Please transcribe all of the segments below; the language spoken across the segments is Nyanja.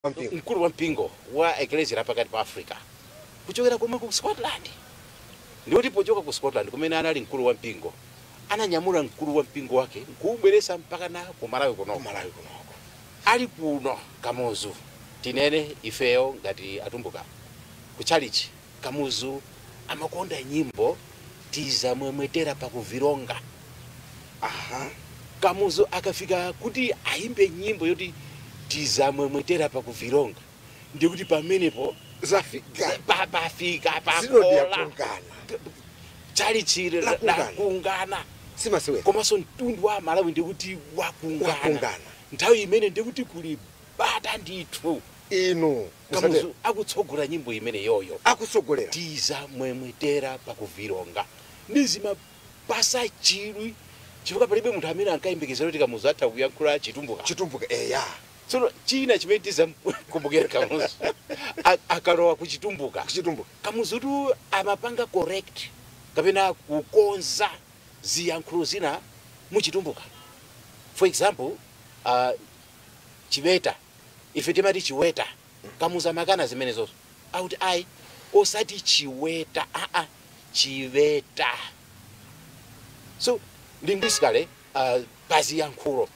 mkulu wa mpingo wa eklezia pakati pa Africa kuchokera komwe ku Scotland. Ndioti pochoka ku Scotland kumene anali mkulu wa mpingo ananyamula mkulu wa mpingo wake nkubweresa mpaka na ku Malawi kuno. Ali kuno Kamuzu tinene ifeyo ngati atumbuka ku church. Kamuzu amakonda nyimbo tiza mwemwetera pakuvironga. Kamuzu akafika kuti aimbe nyimbo yoti tiza mwemwetera pakuvironga ndikuti pamenepo zafika pafika pakola chalichire la kungana simasiwe komanso mtundu wa Malawi ndikuti wakungana nthawi imene ndikuti kuli bata ndithu inu. Kamuzu akutsogolera nyimbo imene yoyo akusogolera tiza mwemwetera pakuvironga nizima pasa chilwi chifukwa palibe munthu amene ankayembekezera kuti Kamuzu atha kuyankhula chitumbuka eya. So china chimene tizakumbukira Kamuzu akalowa kuchitumbuka Kamuzu tu amapanga correct kapena kukonza ziyankhulo zina muchitumbuka. For example, chiweta ife timati chiweta Kamuzu amakana zimenezo auti ai osati chiweta chiveta. So linguistically paziyankhulo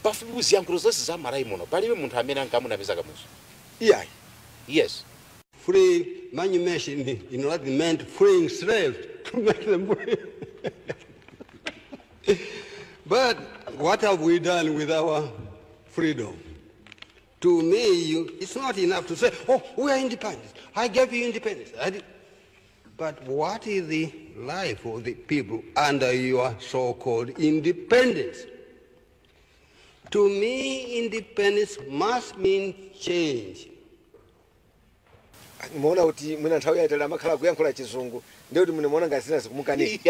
pafupi ziyankhulo zonse za Malawi muno palibe munthu amene ankamunapeza Kamuzu. Yes. Free manumission in what meant freeing slaves to make them free. But what have we done with our freedom? To me, it's not enough to say, oh, we are independent. I gave you independence. But what is the life of the people under your so-called independence? To me, independence must mean change. Mwana uti mwina nthawi yaitala amakhala kuyankhula chizungu ndiye kuti mune mwana ngasina zikumukani.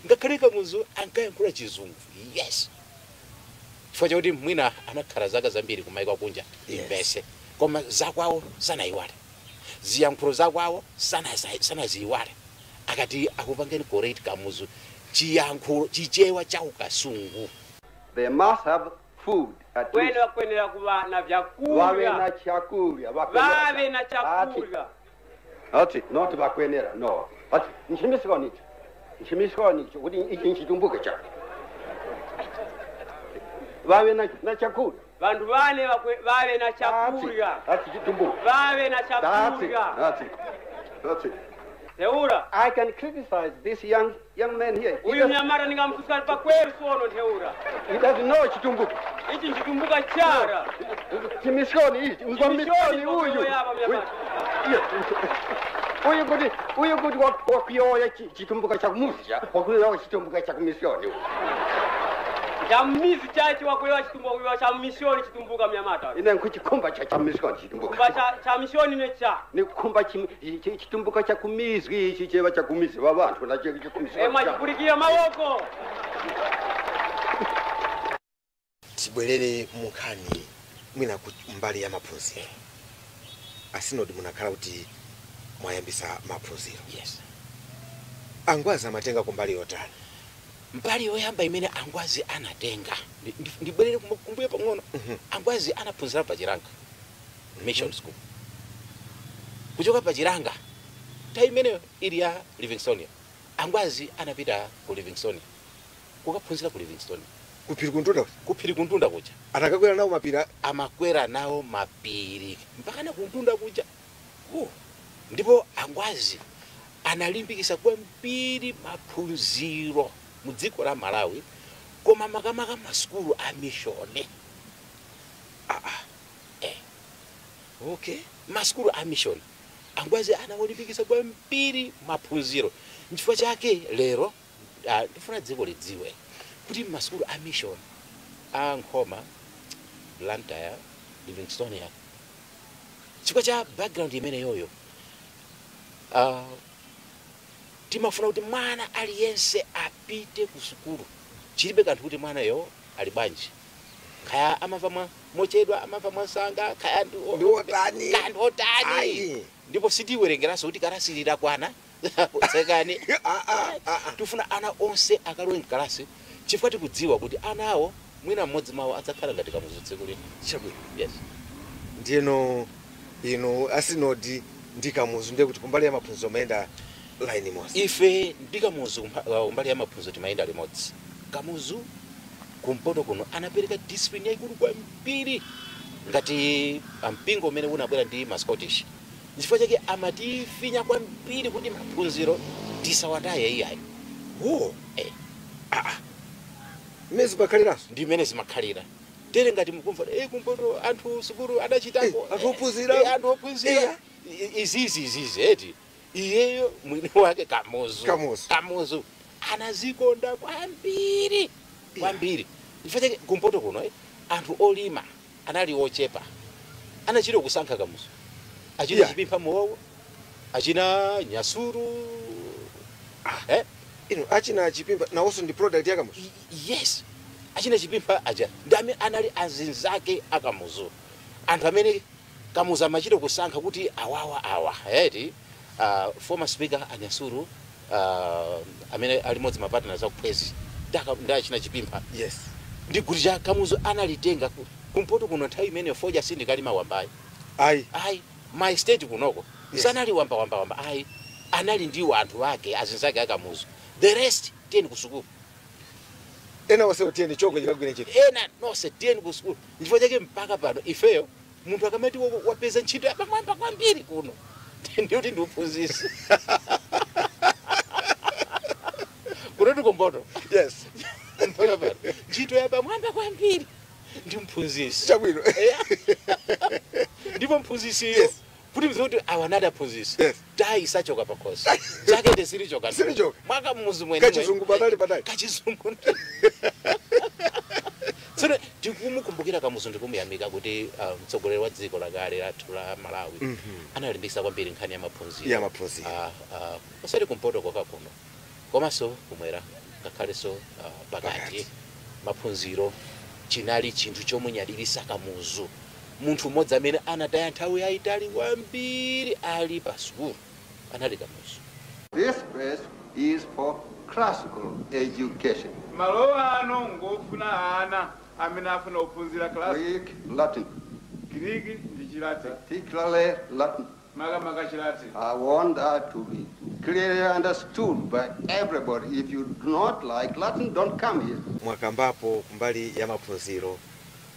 Ngakhale Kamuzu ankayankhula chizungu. Yes. Chifukwa chakuti mwina anakhala zaka zambiri kumaiko kunja imbese koma zakwawo sanayiwale. Ziyankhulo zakwawo sanaziyiwale. Akati akupangeni correct Kamuzu chiyankhulo chichewa cha ukasungu. They must have food at least. Kwenera kuba na vyakulya. Wawe na chakulya. Ati, not bakwenera, no. Ati, nchimisiko nicho, kuti ichi chitumbuke chake. Wawe na chakulya. Vandu vane wawe na chakulya. Ati chitumbuke. Wawe na chakulya. That's it. Teura. I can criticize this young man here. Uyu mnyamara ningamfusa pa kweli sono Teura. He doesn't know chitumbuka. Ichi chitumbuka chara. Chimishoni ichi. Mzomishoni uyu. Uyu kuti wakuyoya chitumbuka cha kumusha. Wakuyoya chitumbuka cha kumishoni. Chamizi chachi wakuyoya chitumbuka cha mishoni chitumbuka mnyamata. Ine nkuchikumba cha mishoni chitumbuka. Kumba cha mishoni ne cha. Ni kumba chitumbuka cha kumizwi ichi cheva cha kumizwi wabantu na cheva cha kumizwi. Machipurikia mawoko. Tibwerere mukhani mwina mbali ya maphunziro. Asinodi munakhala kuti mwayambisa maphunziro. Yes. Angwazi amatenga kumbali yotani. Mbali yoyamba imene Angwazi anatenga ndibwerere kumbuyo pang'ono. Angwazi anaphunzira pa Chiranga Mission School. Kuchoka pa Chiranga nthawi imene ili ya Livingstone Angwazi anapita ku Livingstone kukaphunzira ku Livingstone kuphiri kuntunda kuja atakakwera nawo mapira amakwera nawo mapiri mpaka na kuntunda kuja. Ndipo Angwazi analimbikisa kwambiri maphunziro mu dziko la Malawi koma makamaka masukulu a mission. Okay, masukulu a mission Angwazi anawalimbikisa kwambiri maphunziro. Nchifukwa chake lero ndifuna dziko lidziwe kuti masukulu a mission a Nkhoma, Blantyre, Livingstone chifukwa cha background imene yoyo timafuna kuti mwana aliyense apite ku sukulu. Chilibe kanthu kuti mwana yo ali bwanji. Kaya amava mochedwa, amava mwasanga, kaya ndiotani. Ndipo sitiwerengeranso kuti kalasi lidakwana. Sekani. Tufuna ana onse akalowe mkalasi. Chifukwa tikudziwa kuti anawo mwina mmodzi mawo adzakhala ngati Kamuzu tsiku lino. Chabwino. Yes. ndiyeno ino asinodi ndikamuzu ndiye kuti kumbali ya maphunziro mayenda line imodzi. Ife ndikamuzu kumbali ya maphunziro timayenda limodzi. Kamuzu kumpoto kuno anapereka discipline yaikulu kwambiri ngati mpingo umene unabwera ndi Scottish. Chifukwa chake amatifinya kwambiri kuti maphunziro tisawataye iyayi. Mezi bakhaliraso ndi imene zimakhalira. Tere ngati mukumva kumpoto anthu sukulu adachitako anthu ophunzira anthu ophunzira izizi eti iyeyo mwini wake Kamuzu anazikonda kwambiri. Chifukwa chake kumpoto kuno anthu olima anali ochepa. Anachita kusankha Kamuzu. Achina Chipimpha Mowawa, achina Nyasuru. Ino achina Chipimpha nawonso ndi product ya Kamuzu. Yes. Achina Chipimpha aja ndame anali azinzake akamuzu. Anthu amene Kamuzu amachita kusankha kuti awa eti former speaker Anyasuru amene ali modzi mapatana za kuphwezi ndachina Chipimpha. Yes. Ndi kuti cha Kamuzu analitenga kumpoto kuno nthawi imene foja sindikali mawambayi. Ayi my state kunoko sanali wamba ayi anali ndiwo anthu ake azinzake akamuzu. The rest tieni kusukulu. Ena wase tieni choko chikagwira ntchito. Ena nonse tieni kusukulu. Chifukwa chake mpaka pano ifeyo munthu akamati wapeza ntchito yapamwamba kwambiri kuno ndiyoti ndiuphunzisi. Kunoti kumpoto. Yes. Mpaka pano ntchito yapamwamba kwambiri ndi mphunzisi. Chabwino. Ndipo mphunzisi kuti mzoti awanada phunzisi. Dai sachoka pakhosi. Chake ndisirichoka. Mwaka muzu mwene. Kachizungu badali. Kachizungu. Sona tikumukumbukira Kamuzu ndikumuyamika kuti mtsogoleri wa dziko lakale la Malawi analimbikitsa kwambiri nkhani ya maphunziro. Osati kumpoto koka kuno. Komanso kumwera ngakhalenso pakati maphunziro chinali chinthu chomunyadilisa Kamuzu. Munthu mmodzi amene anataya nthawi yayitali kwambiri ali pa sukulu anali Kamuzu. This place is for classical education. Malowa ano ngofuna ana amene afuna kuphunzira class. Greek, Latin. Greek ndi Chilatin. Particularly Latin. Makamaka Chilatin. I want that to be clearly understood by everybody. If you do not like Latin, don't come here. Mwakambapo kumbali ya maphunziro.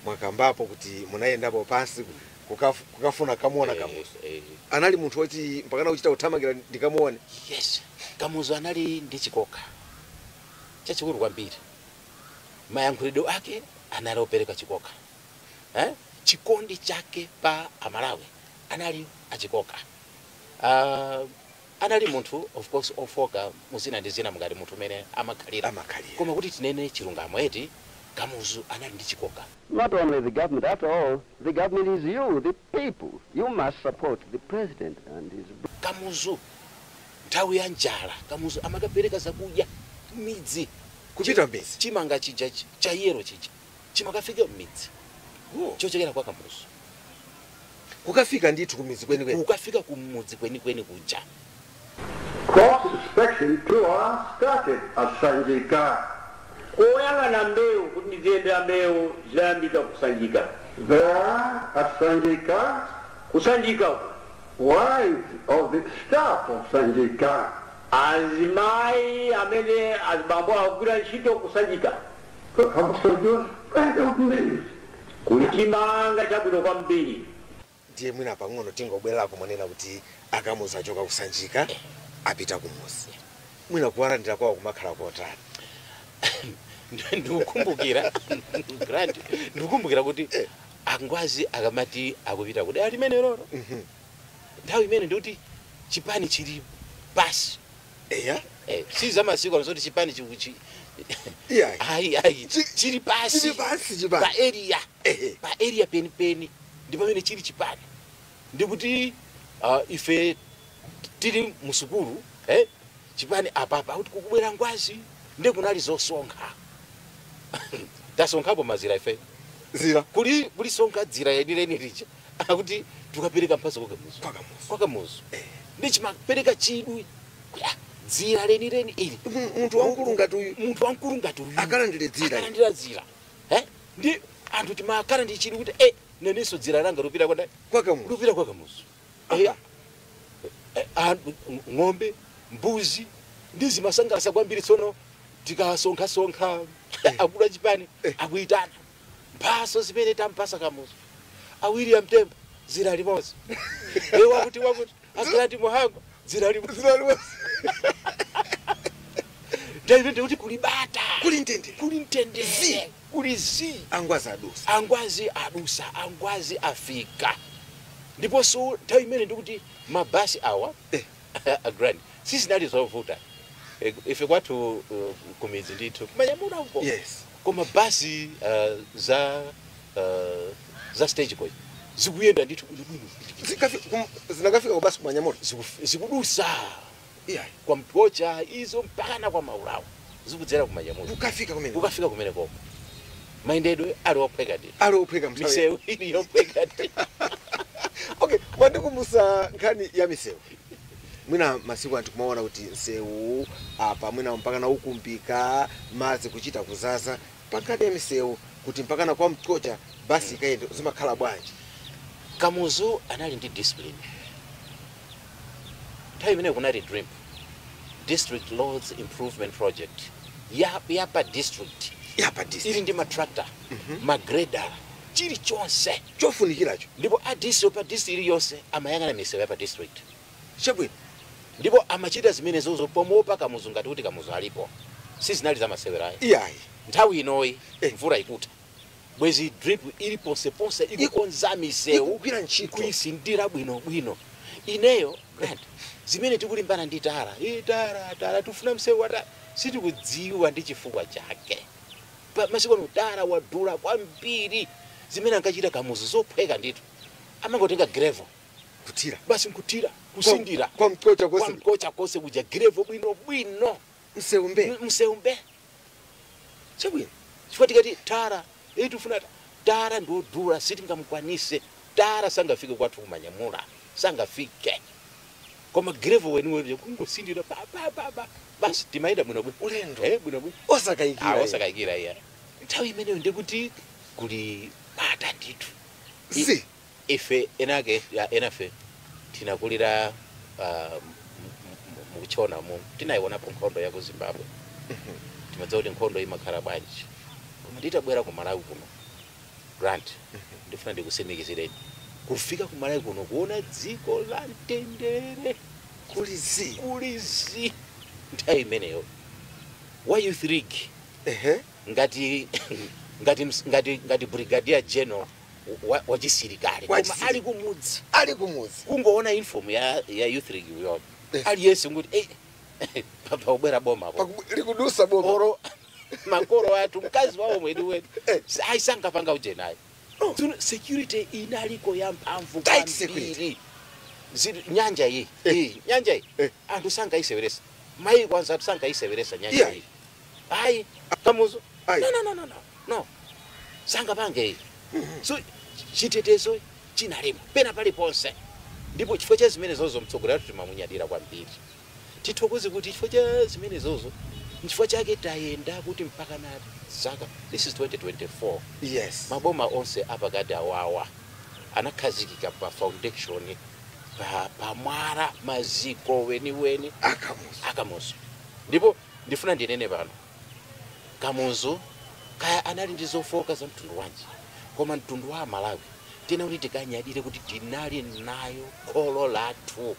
Mwakambapo kuti munayendapo pansi kukafuna kamuona Kamuzu. Anali munthu woti mpakana kuchita uthamangira ndikamuone. Yes. Kamuzu anali ndi chikoka chachikulu kwambiri. Mayankhulidwe ake anali opereka chikoka. Chikondi chake pa Amalawi anali achikoka. Anali munthu of course ofoka muzina ndi zina mungati munthu mene amakhalira. Koma kuti tinene chilungamo eti Kamuzu anali ndi chikoka. Not only the government, after all, the government is you, the people. You must support the president and his... Kamuzu nthawi ya njala Kamuzu amakapereka zakudya midzi kuchita mbezi chimanga chija cha yero chija chimakafika mmidzi. Chochokera kwa Kamuzu kukafika ndithu kumidzi kweni kukafika kumudzi kweni kuja. Cross inspection tour started at Sanjika. Kuyang'ana mbewu kuti ndiziyendera mbewu zayambika kusanjika. There at Sanjika, Kusanjika wives of the staff of Sanjika, azimayi amene azibambo akugwira ntchito kusanjika have produced plenty of meat. kuli chimanga chabwino kwambiri. Ndiye mwina pang'ono tingobwerako mwanena kuti akamuzu achoka kusanjika apita kumuzi. Mwina kuwalandira kwawo kumakhala kotani. Ndikukumbukira Grant ndikukumbukira kuti angwazi akamati akupita kuti ali mene loro. Nthawi imene ndikuti chipani chili basi. Siza masiku anozoti chipani chikuchi. Ayi chili basi. Pa area peni ndipo pamene chili chipani. Ndikuti ife tili musukulu chipani apapa kuti kukubwera ngwazi ndikunali zosonkha. Tasonkhapo mazira ife. Zira kuli sonka dzira yenireni lija akuti tukapereka mphaso kwa Kamuzu. Ndi chimapereka chidwi dzira lenireni ili munthu wankulu ngati uyu akalandira dzira ndi anthu timakhala ndi chidwi kuti neniso dzira langa lupita kwa Kamuzu. lupita kwa Kamuzu. Ng'ombe, mbuzi ndizi masangalasa kwambiri tsono tikasonkha akula chipani akuitana mphaso zimene tampasa Kamuzu awiri ya mtembo zira limodzi wakuti akalati muhango zira limodzi David kuti kulibata kuli ntende kuli zi angwazi adusa afika ndipo so nthawi imene ndikuti mabasi awa grand sisi nali zovuta ife kwathu kumidzi ndithu kumanyamula uko koma basi za stagecoach zikuyenda ndithu zinakafika kubasi kumanyamula zikudusa kwa Mkocha izo mpaka kwa Maulawo zikudzera kumanyamula ukafika kumene koma maendedwe ali ophweka misewu ili yophweka okay mwandikumbutsa nkhani ya misewu mwina masiku anthu kumaona kuti msewu apa mwina mpaka na ukumpika madzi kuchita kuzaza pakati ya misewu kuti mpaka na kwa Mkocha basi ikaende zimakhala bwanji. Kamuzu anali ndi discipline nthawi imene kunali DRIMP District Roads Improvement Project yapa district ili ndi matractor magreda chilichonse chofunikiracho ndipo pa district iliyonse amayang'ana misewu yapa district chabwino ndipo amachita zimene zozo pomopa Kamuzu ngati kuti Kamuzu alipo sizinali za masewerayo iyayi nthawi inoyi mvula ikuta bwezi drip ili ponse ikukonza misewu kuyisindira bwino ineyo grand zimene tikulimbana ndi tara tufuna msewu wata sitikudziwa ndi chifukwa chake masiku ano tara wadula kwambiri zimene ankachita Kamuzu zophweka ndithu amangotenga gravel basi nkutira kusindira kwa Mkocha kose kuja gravel bwino mseumbe chabwino chifukwa tikati tara tufuna tara ndodula sitingamukwanise tara sangafike kwathu kumanyamula sangafike koma gravel weniweni kungosindira basi timaenda bwino ulendo bwino osakayikira iya nthawi imeneyo ndikuti kuli bata ndithu ife enafe tinakulira mukuchona tinayionapo nkhondo ya ku Zimbabwe timadziwa kuti nkhondo imakhala bwanji koma titabwera ku Malawi kuno grant ndifuna ndikusimikizireni kufika ku Malawi kuno kuona dziko la mtendere kulizi nthawi imeneyo wa youth league ngati brigadier general wa chisilikali koma ali kumudzi kungoona uniform ya youth league yo aliyese nguti papa ubera boma hapo likudusa boma oro makoro athu mkazi wawo mwedu wetu aisanga panga uje naye security inaliko ya mpamvu kwambiri nyanja hii anthu sanga iseveresa mai kwanza sanga iseveresa nyanja hii ai Kamuzu no sanga pange so chitetezo chinalimo pena pali ponse ndipo chifukwa cha zimene zozo mtsogoleri timamunyadira kwambiri tithokoze kuti chifukwa cha zimene zozo chifukwa chake tayenda kuti mpaka na saka this is 2024 maboma onse apakati awawa anakhazikika pa foundation pa mwala maziko weni Akamuzu ndipo ndifuna ndinene pano Kamuzu kaya anali ndi zofoka za mtundu wanji koma mtundu wa Malawi tena kuti tikanyadire kuti tinali nayo kholo lathu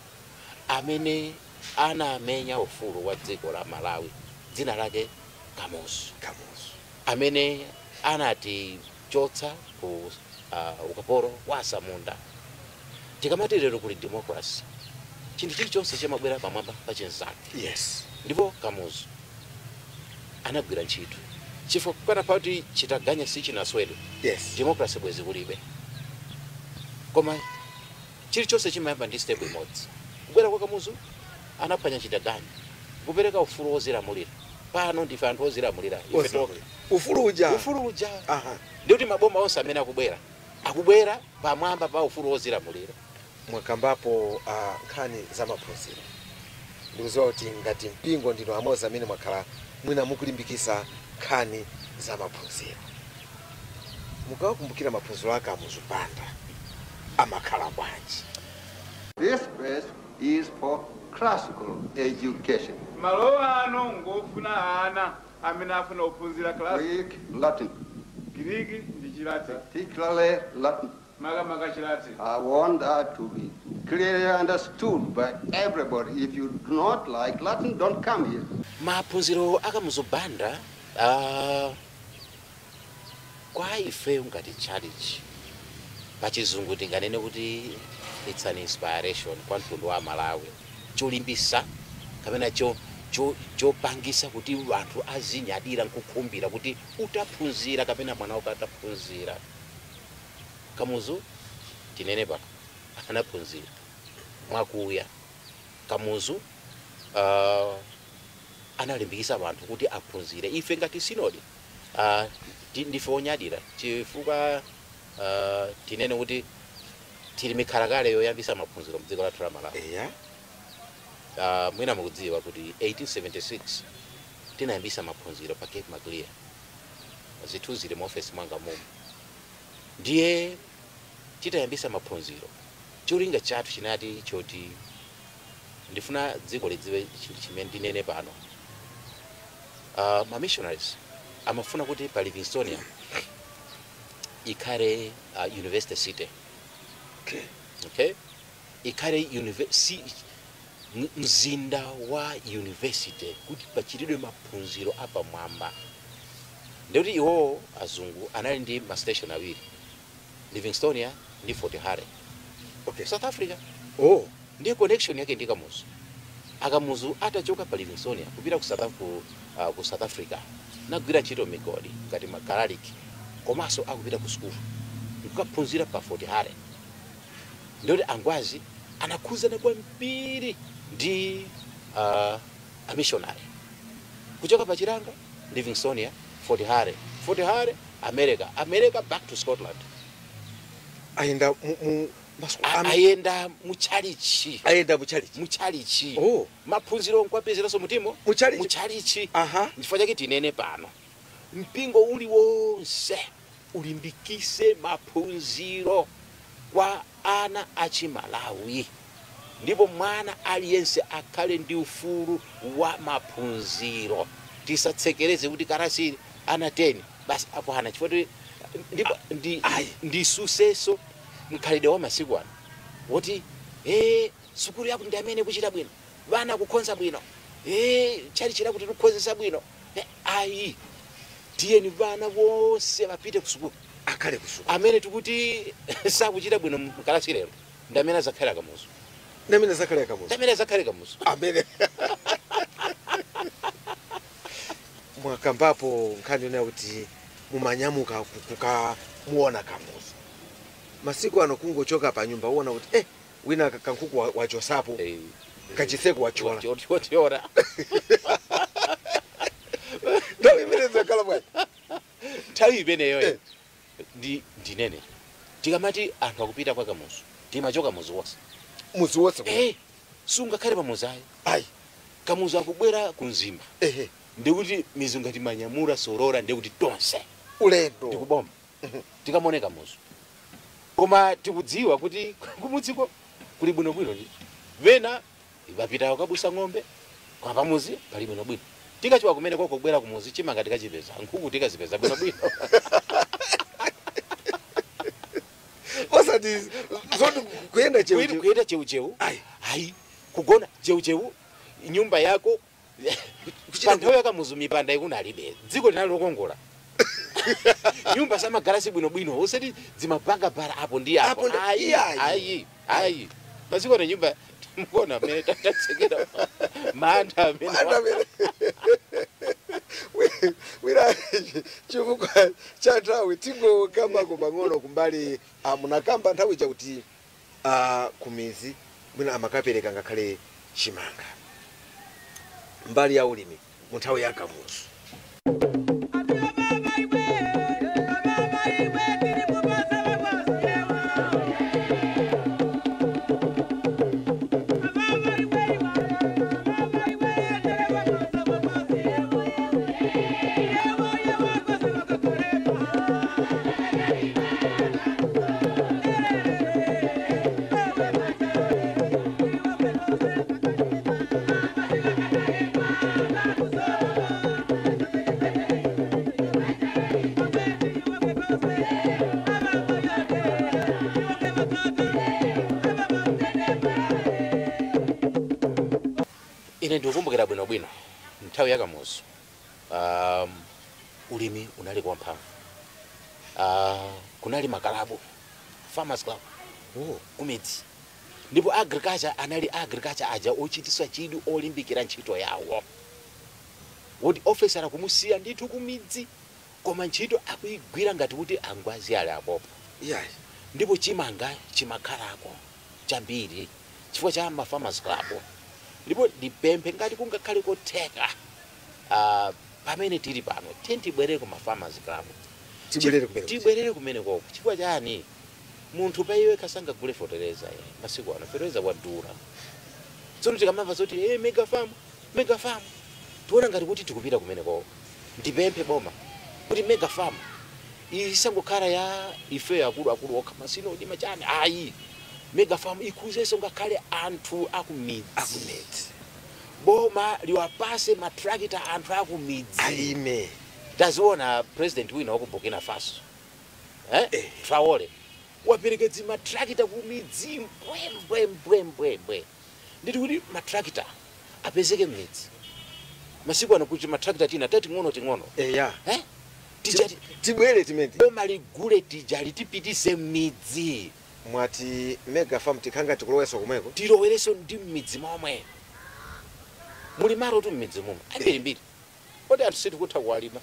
amene anamenya ufulu wa dziko la Malawi dzina lake Kamuzu amene anati chotsa ku ukapolo wa Samunda tikamati lero kuli democracy chinthu chilichonse chimabwera pamwamba pa chenzake ndipo Kamuzu anagwira ntchito chifukwa kana pati chitaganya sichinaswedwe democracy bwezi kulibe koma chilichonse chimayamba ndi step imodzi kubwera kwa Kamuzu anaphwanya chitaganya kupereka ufulu wozilamulira pano ndife anthu ozilamulira ife toka ufulu uja ndikuti maboma onse amene akubwera pamwamba pa ufulu wozilamulira mwakambapo nkhani za maphunziro ndikuziwa kuti ngati mpingo ndino amodzi amene mwakhala mwina mukulimbikisa nkhani za maphunziro mukawakumbukira maphunziro ake amuzipanda amakhala bwanji. This place is for classical education. malo ano ngofuna ana amene afuna kuphunzira Greek, Latin, Giriki ndi Chilati. particularly Latin. Makamaka Chilati. I want that to be clearly understood by everybody. If you do not like Latin, don't come here. maphunziro akamuzobanda kwa ife ngati church pachizungu tinganene kuti it's an inspiration kwa mtundu wa Malawi cholimbisa kapena chopangisa kuti anthu azinyadira nkukhumbira kuti utaphunzira kapena mwana ukataphunzira. Kamuzu tinene pano anaphunzira mwakuya. Kamuzu analimbikisa abantu kuti aphunzire. Ife ngati sinodi ndife onyadira chifukwa tinene kuti tili mikhalakale yoyambisa maphunziro mdziko lathu la Malawi. Mwina mukudziwa kuti 1876 tinayambisa maphunziro pa Cape Maclear. Zithu zili mu office mwanga mumu. Ndiye titayambisa maphunziro cholinga chathu chinati choti ndifuna dziko lidziwe chimene ndinene pano. Ma missionaries amafuna kuti pa Livingstonia ikhale university city. Okay? Ikhale mzinda wa university kuti pachitidwe maphunziro apa mwamba. Ndikuti iwo azungu anali ndi ma station awiri. Livingstonia ndi Fort Hare. Okay. South Africa. Oh, ndiye connection yake ndi Kamuzu. Akamuzu atachoka pa Livingstonia kupita ku South Africa nagwira ntchito migodi ngati magaralic komanso akupita ku school nkukaphunzira pa Fort Hare. Ndikuti angwazi anakhuzana kwambiri ndi a missionary kuchoka pa Chiranga, Livingstonia, Fort Hare, America back to Scotland. ayenda ayenda muchalichi. Oh, maphunziro nkwapezeraso mutimo muchalichi. Chifukwa chake tinene pano mpingo uliwonse ulimbikise maphunziro kwa ana achimalawi, ndipo mwana aliyense akhale ndi ufulu wa maphunziro. Tisatsekereze kuti karasiri ana 10 basi apo hana chifukwa ndi suseso mkhalidwe wa masiku ano woti sukulu yako ndi amene kuchita bwino, vana kukhonza bwino, chalichira kuti tukhonzesa bwino. Ayi, tiyeni vana wonse vapite ku sukulu, akhale ku sukulu. amene tikuti sakuchita bwino mkalasi lero ndi amene azakhale Kamuzu. Ndamene zakhale Kamuzu. Amene. Mwakambapo nkhani yona kuti mumanyamuka kukamuona Kamuzu. Masiku ano kungochoka pa nyumba uona kuti wina kankuku wachosapo kachitseko wachola. Ndawi imene zakhala bwanji. Nthawi imeneyo ndinene tikamati anthu akupita kwa Kamuzu timachoka muzi wonse. Sungakhale pamuzi ayi. Kamuzu akubwera kunzimba. Ndikuti mizu ngati Manyamura, Sorora, ndikuti tonse ulendo ndikuboma tikamone Kamuzu. Koma tikudziwa kuti kumudziko kuli bwinobwino ndi vena vapita kukabusa ng'ombe kwa pamuzi pali bwinobwino. Tikachiwa kumene koko kubwera kumuzi chimanga tikachipeza nkhuku tikazipeza bwinobwino. osati zoti kuyenda cheucheu ayi kugona cheucheu nyumba yako panthawi ya Kamuzu mipanda ikunalibe dziko linali lokongola. Nyumba samagalasi bwinobwino osati zimapanga para apo ndi apo. Ayi pasiko ne nyumba mukona amene tatsekera mantha amene wira chifukwa cha nthawi tingokambako pang'ono kumbali munakamba nthawi chakuti kumizi mwina amakapereka ngakhale chimanga mbali ya ulimi mu nthawi ya Kamuzu. ine ndikukumbukira bwinobwino nthawi yakamuzu ulimi unali kwa mphamvu. Kunali makalabu farmers club kumidzi, ndipo agriculture anali agriculture aja ochitiswa chidwi olimbikira ntchito yawo, woti officer akumusiya ndithu kumidzi koma ntchito akuigwira ngati kuti angwazi ali apopo. Ndipo chimanga chimakhalako chambiri chifukwa cha ma farmers club. Ndipo ndipemphe ngati kungakhale kotheka pamene tili pano tibwerere ku ma farmers club, tibwerere kumene koko. Chifukwa chani munthu pa iwe kasangagule fertilizer masiku ano fertilizer wadula. Tsono tikamamva zoti mega farm tiona ngati kuti tikupita kumene koko. Ndipemphe boma kuti mega farm isangokhala ya ife akulu okha masino ndi machani. Ayi, mega farm ikuzenso ngakhale anthu akumidzi. Boma liwapase matrakita anthu akumidzi. Aime. Taziona president wina wa ku Burkina Faso Traore waperekedza matrakita kumidzi mbwe. Nditi kuti matrakita apezeke mmidzi. Masiku ano kuti matrakita tina tati ting'ono. Tibwere timene. Boma ligule tijali tipitise mmidzi. Mwati mega farm tikanga tikuloweso kumweko. Tilowereso ndi mmidzi momwe. Muli maro tu mmidzi momwe. Ambirimbiri. Kodi anthu sitikutha kuwalima.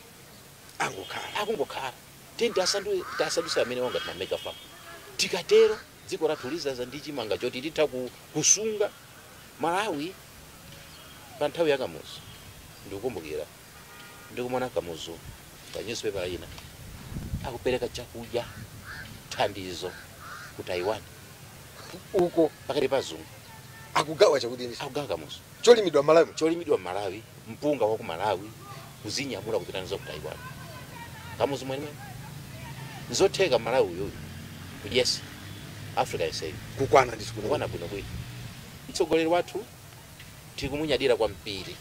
Akungokhala. Tasandusa amene wanga ma mega farm. Tikatero dziko lathuliza za ndi chimanga choti titha kusunga. Malawi pa nthawi yakamuzu ndikukumbukira ndikumona kamuzu pa newspaper ina akupereka chakudya thandizo ku Taiwan uko pakati pa zungu. Akugawa chakudya ndi akugawa kamuzu cholimidwa Malawi, mpunga wa ku Malawi kuzinyamula kupita nazo ku Taiwan. Kamuzu mwene nzotheka Malawi uyo. Yes, Africa isay kukwana ndithu kukwana bwino. Itsogoleri wathu tikumunyadira kwa mpiri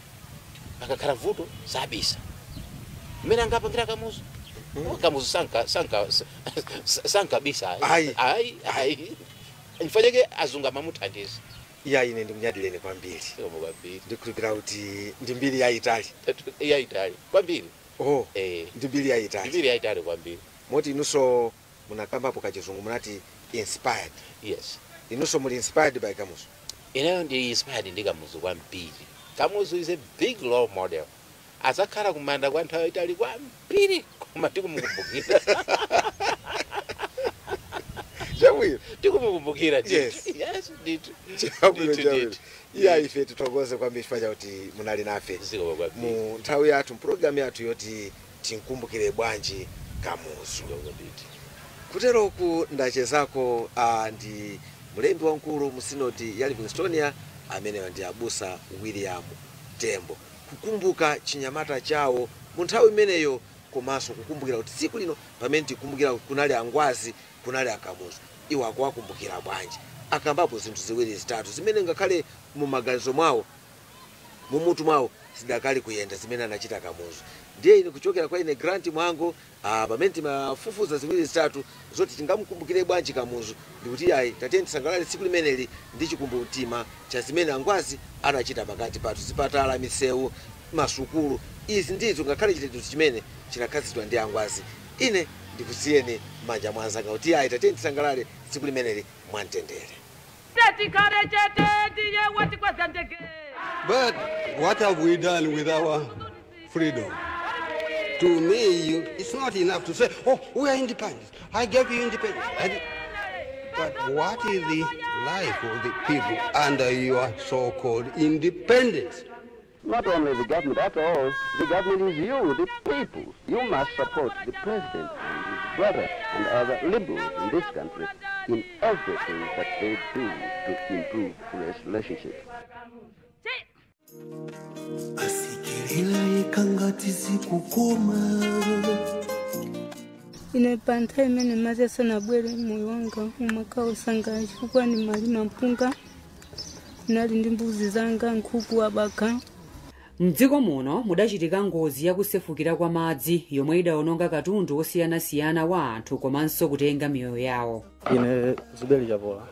akakhala vuto sabisa mmene angapangira kamuzu. Kamuzu sanka bisa. Ayi. Nifanyeke azunga mamuthandiza. Ine ndikunyadileni kwambiri. Ndikhulupirira kuti ndi mbiri yayitali kwambiri. Ndi mbiri yayitali kwambiri. Moti inunso munakambapo kachizungu munati inspired. Yes. Inunso muli inspired by Kamuzu. Ineyo ndi inspired ndi Kamuzu kwambiri. Kamuzu is a big role model. Azakhala kumanda kwa nthawi itali kwambiri koma tikumukumbukira. Tikumukumbukira. Yes, ndithu. Ife titokoze kwambiri chifukwa kuti munali nafe mu nthawi yathu program yathu yoti tinkumbukire bwanji Kamuzu. Kuteroku ndachezako ndi mlembi wankulu mu sinodi ya Livingstonia amene ndi abusa William Tembo, kukumbuka chinyamata chawo mu nthawi imeneyo komanso kukumbukira kuti tsiku lino pamene tikumbukira kunali angwazi kunali akamuzu. Iwo akuwakumbukira bwanji akambapo zinthu ziwiri zitatu zimene ngakhale mu maganizo mwawo mu mutu mwawo sidakali kuyenda zimene anachita Kamuzu. Ndiye ine kuchokera kwa ine Grant Mwango pamene timafufuza ziwiri zitatu zoti tingamukumbukire bwanji Kamuzu ndikuti ayi tatenti tisangalale tsiku limeneli ndi chikumbumtima cha zimene angwazi anachita pakati pathu, zipatala, misewu, masukulu. Izi ndizo ngakhale chitetezo chimene chinakhazikitsidwa ndi angwazi. Ine ndikusiyeni manja mwanzanga kuti ayi tatenti tisangalale tsiku limeneli mwamtendere. But what have we done with our freedom? To me, it's not enough to say, oh, we are independent. I gave you independence. But what is the life of the people under your so-called independence? Not only the government, after all, the government is you, the people. You must support the president and his brother and other liberals in this country in everything that they do to improve this relationship. Inepanta imene maze sana bwere moyo wanga umakao sanga chifukwa ni malima mpunga nali ndi mbuzi zanga nkhuku abaka. Mdziko muno mudachitika ngozi yakusefukira kwa madzi yomwe idawononga katundu osiyanasiyana wa anthu komanso kutenga miyoyo yawo. Ine Zubeli Chavola